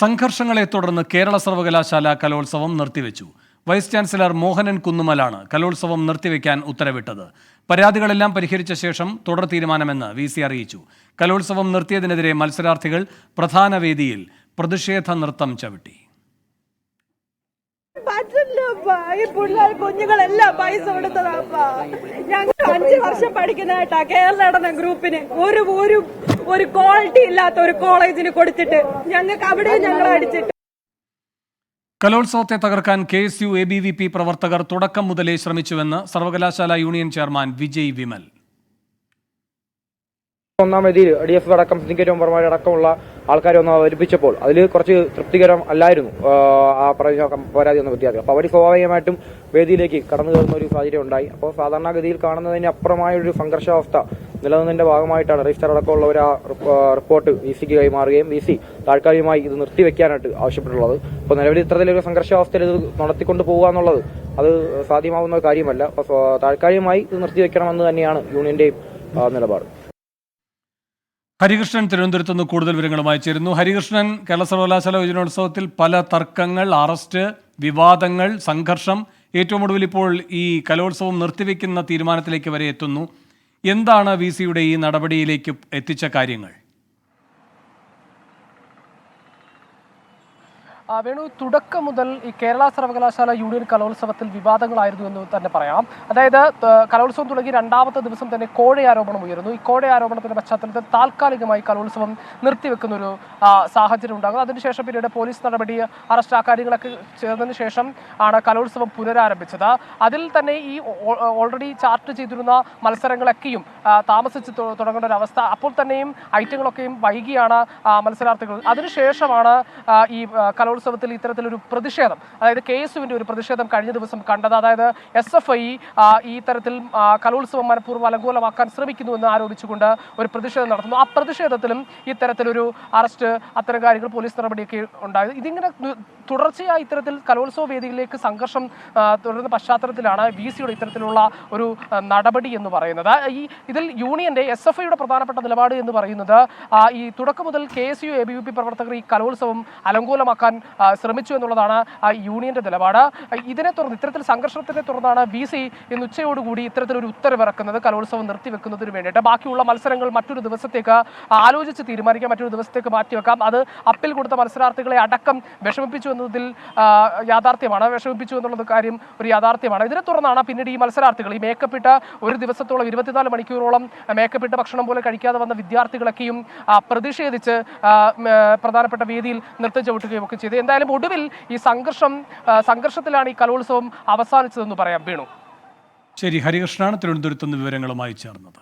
സംഘർഷങ്ങളെ തുടർന്ന് കേരള സർവകലാശാല കലോത്സവം നിർത്തിവെച്ചു. വൈസ് ചാൻസലർ മോഹനൻ കുന്നുമലാണ് കലോത്സവം നിർത്തിവെക്കാൻ ഉത്തരവിട്ടത്. പരാതികളെല്ലാം പരിഹരിച്ച ശേഷം തുടർ തീരുമാനമെന്ന് VC അറിയിച്ചു. കലോത്സവം നിർത്തിയതിനെതിരെ മത്സരാർത്ഥികൾ പ്രധാന വേദിയിൽ പ്രതിഷേധ നൃത്തം ചവിട്ടി. കുഞ്ഞുങ്ങളെല്ലാം പൈസ കൊടുത്തതാ. ഞങ്ങൾ 5 വർഷം പഠിക്കുന്നതായിട്ടാ കേരള നടന ഗ്രൂപ്പിന് ഒരു ക്വാളിറ്റി ഇല്ലാത്ത ഒരു കോളേജിന് കൊടുത്തിട്ട് ഞങ്ങൾക്ക് അവിടെ ഞങ്ങൾ അടിച്ചിട്ട്. കലോത്സവത്തെ തകർക്കാൻ KSU ABVP പ്രവർത്തകർ തുടക്കം മുതലേ ശ്രമിച്ചുവെന്ന് സർവകലാശാല യൂണിയൻ ചെയർമാൻ വിജയ് വിമൽ. ഒന്നാം വേദിയിൽ DF അടക്കം സിൻഡിക്കേറ്റ് മെമ്പർമാർ അടക്കമുള്ള ആൾക്കാരെ ഒന്ന് അവതരിപ്പിച്ചപ്പോൾ അതിൽ കുറച്ച് തൃപ്തികരം അല്ലായിരുന്നു ആ പരാതി വന്ന വിദ്യാർത്ഥികൾ. അപ്പോൾ അവർ സ്വാഭാവികമായിട്ടും വേദിയിലേക്ക് കടന്നു കയറുന്ന ഒരു സാഹചര്യം ഉണ്ടായി. അപ്പോൾ സാധാരണഗതിയിൽ കാണുന്നതിന് അപ്പുറമായ ഒരു സംഘർഷാവസ്ഥ നിലനിന്നതിന്റെ ഭാഗമായിട്ടാണ് രജിസ്ട്രാർ അടക്കമുള്ളവർ ആ റിപ്പോർട്ട് VCക്ക് കൈമാറുകയും VC താൽക്കാലികമായി ഇത് നിർത്തിവെക്കാനായിട്ട് ആവശ്യപ്പെട്ടുള്ളത്. അപ്പോൾ നിലവിൽ ഇത്തരത്തിലൊരു സംഘർഷാവസ്ഥയിൽ ഇത് നടത്തിക്കൊണ്ട് പോകുക എന്നുള്ളത് അത് സാധ്യമാവുന്ന കാര്യമല്ല. അപ്പോൾ താൽക്കാലികമായി ഇത് നിർത്തിവെക്കണമെന്ന് തന്നെയാണ് യൂണിയന്റെയും നിലപാട്. ഹരികൃഷ്ണൻ തിരുവനന്തപുരത്ത് നിന്ന് കൂടുതൽ വിവരങ്ങളുമായി ചേരുന്നു. ഹരികൃഷ്ണൻ, കേരള സർവകലാശാല യുവജനോത്സവത്തിൽ പല തർക്കങ്ങൾ, അറസ്റ്റ്, വിവാദങ്ങൾ, സംഘർഷം, ഏറ്റവും ഒടുവിൽ ഇപ്പോൾ ഈ കലോത്സവം നിർത്തിവെക്കുന്ന തീരുമാനത്തിലേക്ക് വരെ എത്തുന്നു. എന്താണ് VCയുടെ ഈ നടപടിയിലേക്ക് എത്തിച്ച കാര്യങ്ങൾ? വേണു, തുടക്കം മുതൽ ഈ കേരള സർവകലാശാല യൂണിയൻ കലോത്സവത്തിൽ വിവാദങ്ങളായിരുന്നു എന്ന് തന്നെ പറയാം. അതായത് കലോത്സവം തുടങ്ങി 2ാമത്തെ ദിവസം തന്നെ കോഴയാരോപണം ഉയരുന്നു. ഈ കോഴയാരോപണത്തിന്റെ പശ്ചാത്തലത്തിൽ താൽക്കാലികമായി കലോത്സവം നിർത്തിവെക്കുന്ന ഒരു സാഹചര്യം ഉണ്ടാകുന്നു. അതിനുശേഷം പിന്നീട് പോലീസ് നടപടി, അറസ്റ്റ്, ആ കാര്യങ്ങളൊക്കെ ചേർന്നതിന് ശേഷം ആണ് കലോത്സവം പുനരാരംഭിച്ചത്. അതിൽ തന്നെ ഈ ഓൾറെഡി ചാർട്ട് ചെയ്തിരുന്ന മത്സരങ്ങളൊക്കെയും താമസിച്ച് തുടങ്ങേണ്ട ഒരു അവസ്ഥ. അപ്പോൾ തന്നെയും ഐറ്റങ്ങളൊക്കെയും വൈകിയാണ് മത്സരാർത്ഥികൾ. അതിനുശേഷമാണ് ഈ കലോത്സവത്തിൽ ഇത്തരത്തിലൊരു പ്രതിഷേധം, അതായത് KSUവിന്റെ ഒരു പ്രതിഷേധം കഴിഞ്ഞ ദിവസം കണ്ടത്. അതായത് SFI ഈ തരത്തിൽ കലോത്സവം മനഃപൂർവ്വം അലങ്കോലമാക്കാൻ ശ്രമിക്കുന്നുവെന്ന് ആരോപിച്ചുകൊണ്ട് ഒരു പ്രതിഷേധം നടത്തുന്നു. ആ പ്രതിഷേധത്തിലും ഇത്തരത്തിലൊരു അറസ്റ്റ്, അത്തരം കാര്യങ്ങൾ, പോലീസ് നടപടിയൊക്കെ ഉണ്ടായത്. ഇതിങ്ങനെ തുടർച്ചയായി ഇത്തരത്തിൽ കലോത്സവ വേദികളിലേക്ക് സംഘർഷം തുടരുന്ന പശ്ചാത്തലത്തിലാണ് VCയുടെ ഇത്തരത്തിലുള്ള ഒരു നടപടി എന്ന് പറയുന്നത്. ഇതിൽ യൂണിയന്റെ SFIയുടെ പ്രധാനപ്പെട്ട നിലപാട് എന്ന് പറയുന്നത് ഈ തുടക്കം മുതൽ KSU ABVP പ്രവർത്തകർ ഈ കലോത്സവം അലങ്കോലമാക്കാൻ ശ്രമിച്ചു എന്നുള്ളതാണ് യൂണിയന്റെ നിലപാട്. ഇതിനെ തുടർന്ന്, ഇത്തരത്തിൽ സംഘർഷത്തിനെ തുടർന്നാണ് VC ഇന്ന് ഉച്ചയോടുകൂടി ഇത്തരത്തിലൊരു ഉത്തരവിറക്കുന്നത്, കലോത്സവം നിർത്തിവെക്കുന്നതിന് വേണ്ടിയിട്ട്. ബാക്കിയുള്ള മത്സരങ്ങൾ മറ്റൊരു ദിവസത്തേക്ക് ആലോചിച്ച് തീരുമാനിക്കാം, മറ്റൊരു ദിവസത്തേക്ക് മാറ്റിവെക്കാം. അത് അപ്പീൽ കൊടുത്ത മത്സരാർത്ഥികളെ അടക്കം വിഷമിപ്പിച്ചു എന്നതിൽ യാഥാർത്ഥ്യമാണ്. വിഷമിപ്പിച്ചു എന്നുള്ളത് കാര്യം ഒരു യാഥാർത്ഥ്യമാണ്. ഇതിനെ തുടർന്നാണ് പിന്നീട് ഈ മത്സരാർത്ഥികൾ, ഈ മേക്കപ്പിട്ട് ഒരു ദിവസത്തോളം 24 മണിക്കൂറോളം മേക്കപ്പിട്ട് ഭക്ഷണം പോലെ കഴിക്കാതെ വന്ന വിദ്യാർത്ഥികളൊക്കെയും പ്രതിഷേധിച്ച് പ്രധാനപ്പെട്ട വേദിയിൽ നൃത്തം ചവിട്ടുകയും ഒക്കെ ചെയ്തു. എന്തായാലും ഒടുവിൽ ഈ സംഘർഷത്തിലാണ് ഈ കലോത്സവം അവസാനിച്ചതെന്ന് പറയാം. വേണു, ശരി. ഹരികൃഷ്ണനാണ് തിരുവനന്തപുരത്ത് നിന്ന് വിവരങ്ങളുമായി ചേർന്നത്.